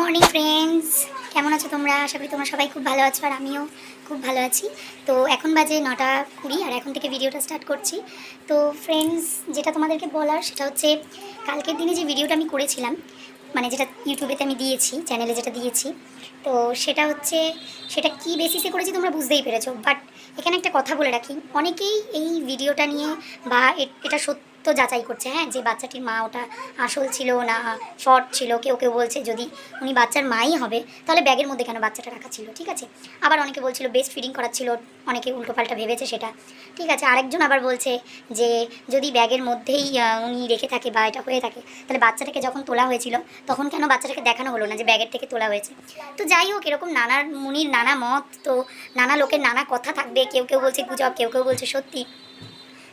Morning friends, কেমন আছো তোমরা? আশা করি তোমরা সবাই খুব ভালো আছো আর আমিও খুব ভালো আছি। তো এখন বাজে 9:20 আর এখন থেকে ভিডিওটা স্টার্ট করছি। তো ফ্রেন্ডস, যেটা তোমাদেরকে বলার সেটা হচ্ছে কালকের দিনে যে ভিডিওটা আমি করেছিলাম, মানে যেটা ইউটিউবেতে আমি দিয়েছি, চ্যানেলে যেটা দিয়েছি, তো সেটা কি বেসিসে করেছি তোমরা বুঝতেই পেরেছো। বাট এখানে একটা কথা বলে রাখি, অনেকেই এই ভিডিওটা নিয়ে বা এটা সত্য যাচাই করছে, হ্যাঁ, যে বাচ্চাটির মা ওটা আসল ছিল না শর্ট ছিল। কেউ কেউ বলছে যদি উনি বাচ্চার মাই হবে তাহলে ব্যাগের মধ্যে কেন বাচ্চাটা রাখা ছিল, ঠিক আছে। আবার অনেকে বলছিল বেস্ট ফিডিং করাচ্ছিল, অনেকে উল্টোপাল্টা ভেবেছে সেটা, ঠিক আছে। আরেকজন আবার বলছে যে যদি ব্যাগের মধ্যেই উনি রেখে থাকে বা এটা হয়ে থাকে তাহলে বাচ্চাটাকে যখন তোলা হয়েছিল তখন কেন বাচ্চাটাকে দেখানো হলো না যে ব্যাগের থেকে তোলা হয়েছে। তো যাই হোক, এরকম নানা মুনির নানা মত, তো নানা লোকের নানা কথা থাকবে। কেউ কেউ বলছে গুজব, কেউ কেউ বলছে সত্যি।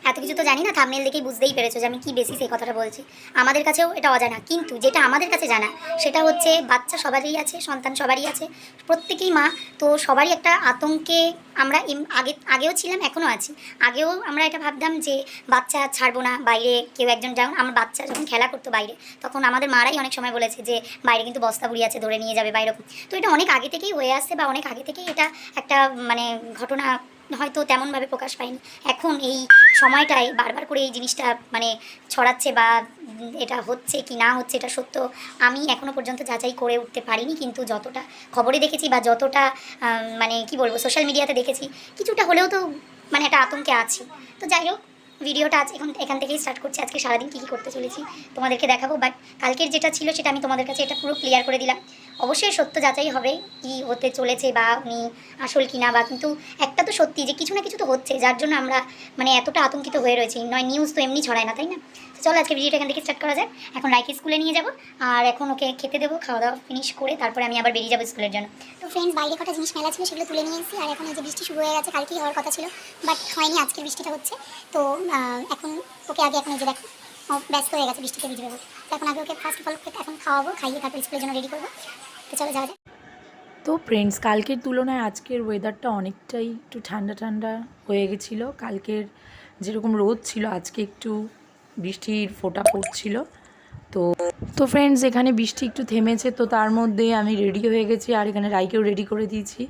এত কিছু তো জানি না, থাম্বনেল দেখেই বুঝতেই পেরেছো যে আমি কী বেসিস এই কথাটা বলছি। আমাদের কাছেও এটা অজানা, কিন্তু যেটা আমাদের কাছে জানা সেটা হচ্ছে বাচ্চা সবারই আছে, সন্তান সবারই আছে, প্রত্যেকেই মা। তো সবারই একটা আতঙ্কে আমরা আগেও ছিলাম, এখনও আছি। আগেও আমরা এটা ভাবতাম যে বাচ্চা ছাড়বো না বাইরে। কেউ একজন, যেমন আমার বাচ্চা যখন খেলা করতো বাইরে, তখন আমাদের মারাই অনেক সময় বলেছে যে বাইরে কিন্তু বস্তা বুড়ি আছে, ধরে নিয়ে যাবে বাইরে। তো এটা অনেক আগে থেকেই হয়ে আসছে বা অনেক আগে থেকেই এটা একটা মানে ঘটনা হয়তো তেমনভাবে প্রকাশ পায়নি। এখন এই সময়টায় বারবার করে এই জিনিসটা মানে ছড়াচ্ছে বা এটা হচ্ছে কি না হচ্ছে এটা সত্য আমি এখনও পর্যন্ত যাচাই করে উঠতে পারিনি। কিন্তু যতটা খবরে দেখেছি বা যতটা মানে কি বলবো সোশ্যাল মিডিয়াতে দেখেছি, কিছুটা হলেও তো মানে একটা আতঙ্কে আছি। তো যাই হোক, ভিডিওটা আজ এখান থেকেই স্টার্ট করছি। আজকে সারাদিন কী কী করতে চলেছি তোমাদেরকে দেখাবো। বাট কালকের যেটা ছিল সেটা আমি তোমাদের কাছে এটা পুরো ক্লিয়ার করে দিলাম। অবশ্যই সত্য যাচাই হবে কি হতে চলেছে বা উনি আসল কিনা, বা কিন্তু একটা তো সত্যি যে কিছু না কিছু তো হচ্ছে, যার জন্য আমরা মানে এতটা আতঙ্কিত হয়ে রয়েছি। নয় নিউজ তো এমনি ছড়ায় না, তাই না? তো চলো আজকে ভিডিওটা এখান থেকে স্টার্ট করা যায়। এখন রাইকে স্কুলে নিয়ে যাবো আর এখন ওকে খেতে দেবো, খাওয়া দাওয়া ফিনিশ করে তারপরে আমি আবার বেরিয়ে যাবো স্কুলের জন্য। তো ফ্রেন্ডস, বাইরে কটা জিনিস মেলা ছিল সেগুলো তুলে নিয়ে এসেছি। আর এখন এই যে বৃষ্টি শুরু হয়ে গেছে, কালকেই হওয়ার কথা ছিল বাট হয়নি, আজকের বৃষ্টিটা হচ্ছে। তো এখন ওকে আগে এখন এই যে দেখো ব্যস্ত হয়ে গেছে, বৃষ্টিতে ভিজবে বলে। তো এখন আগে ওকে ফার্স্ট অফ অল এখন খাওয়াবো, খাইয়ে তারপর স্কুলের জন্য রেডি করবো। তো চলো যাওয়া যায়। তো ফ্রেন্ডস, কালকের তুলনায় আজকের ওয়েদারটা অনেকটাই একটু ঠান্ডা ঠান্ডা হয়ে গেছিলো। কালকের যেরকম রোদ ছিল আজকে একটু বৃষ্টির ফোঁটা পড়ছিল। তো ফ্রেন্ডস, এখানে বৃষ্টি একটু থেমেছে, তো তার মধ্যে আমি রেডি হয়ে গেছি আর এখানে রাইকেও রেডি করে দিয়েছি।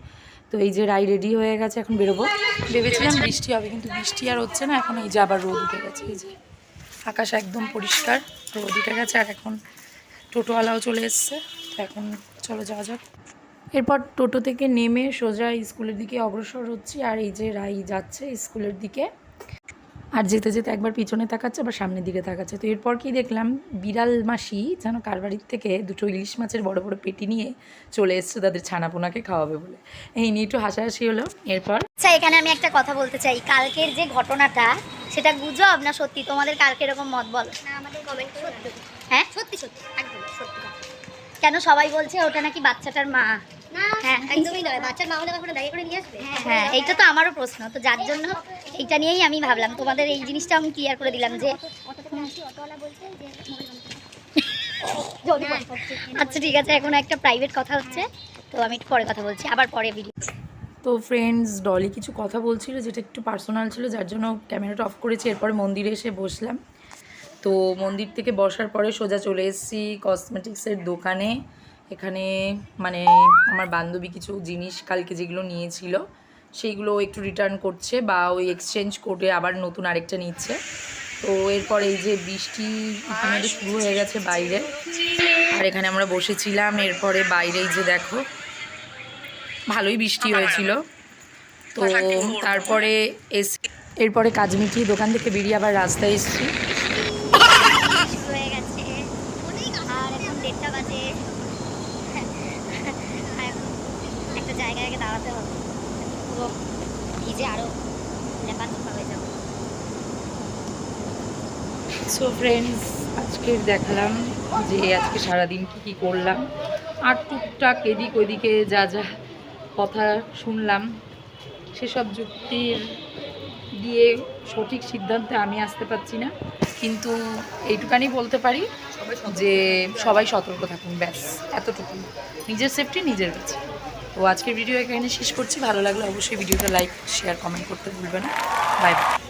তো এই যে রাই রেডি হয়ে গেছে, এখন বেরোবো। ভেবেছিলাম বৃষ্টি হবে কিন্তু বৃষ্টি আর হচ্ছে না। এখন এই যে আবার রোদ উঠে গেছে, এই যে আকাশ একদম পরিষ্কার, রোদ উঠে গেছে। আর এখন টোটোওয়ালাও চলে এসছে। তো এখন চলো যাওয়া যাক। এরপর টোটো থেকে নেমে সোজা স্কুলের দিকে অগ্রসর হচ্ছি। আর এই যে রাই যাচ্ছে স্কুলের দিকে, আর যেতে যেতে একবার পিছনে তাকাচ্ছে আবার সামনের দিকে তাকাচ্ছে। তো এরপর কি দেখলাম, বিড়াল মাসি যেন কার বাড়ির থেকে দুটো ইলিশ মাছের বড় বড় পেটি নিয়ে চলে এসছে তাদের ছানাপোনাকে খাওয়াবে বলে। এই নিয়ে একটু হাসাহাসি হলো। এরপর আচ্ছা, এখানে আমি একটা কথা বলতে চাই। কালকের যে ঘটনাটা সেটা গুজব না সত্যি? তোমাদের কালকে এরকম মত বলো না, আমাদের কমেন্ট সত্যি। হ্যাঁ সত্যি সত্যি, একদম সত্যি। কেন সবাই বলছে ওটা নাকি বাচ্চাটার মা? হ্যাঁ একদমই নয়, বাচ্চার মা হলে কখনো দাঁড়িয়ে করে নিয়ে আসবে? হ্যাঁ এইটা তো আমারও প্রশ্ন, তো যার জন্য এইটা নিয়েই আমি ভাবলাম তোমাদের এই জিনিসটা আমি ক্লিয়ার করে দিলাম যে আচ্ছা ঠিক আছে, এখন একটা প্রাইভেট কথা হচ্ছে, তো আমি একটু পরে কথা বলছি, আবার পরে ভিডিও। তো ফ্রেন্ডস, ডলি কিছু কথা বলছিল যেটা একটু পার্সোনাল ছিল, যার জন্য ক্যামেরাটা অফ করেছি। এরপরে মন্দিরে এসে বসলাম। তো মন্দির থেকে বসার পরে সোজা চলে এসেছি কসমেটিক্সের দোকানে। এখানে মানে আমার বান্ধবী কিছু জিনিস কালকে যেগুলো নিয়েছিল সেইগুলো একটু রিটার্ন করছে বা ওই এক্সচেঞ্জ করে আবার নতুন আরেকটা নিচ্ছে। তো এরপর এই যে বৃষ্টি ইতিমধ্যে শুরু হয়ে গেছে বাইরে, আর এখানে আমরা বসেছিলাম। এরপরে বাইরেই যে দেখো ভালোই বৃষ্টি হয়েছিল। তো তারপরে এরপরে কাজ মিটিয়ে দোকান থেকে বেরিয়ে আবার রাস্তায় এসেছি। হয়ে গেছে আর এখন 1:30 বাজে। একটা জায়গায় আগে দাঁড়াতে হবে, পুরো ভিজে আরও লেপাচোপা হয়ে যাবে। সো ফ্রেন্ডস, আজকের দেখালাম যে আজকে সারাদিন কী করলাম, আর টুকটাক এদিক ওইদিকে যা যা কথা শুনলাম সেসব যুক্তির দিয়ে সঠিক সিদ্ধান্তে আমি আসতে পারছি না, কিন্তু এইটুকানি বলতে পারি যে সবাই সতর্ক থাকুন, ব্যাস এতটুকু। নিজের সেফটি নিজের কাছে। তো আজকের ভিডিও এখানে শেষ করছি। ভালো লাগলে অবশ্যই ভিডিওটা লাইক শেয়ার কমেন্ট করতে ভুলবেন না। Bye bye.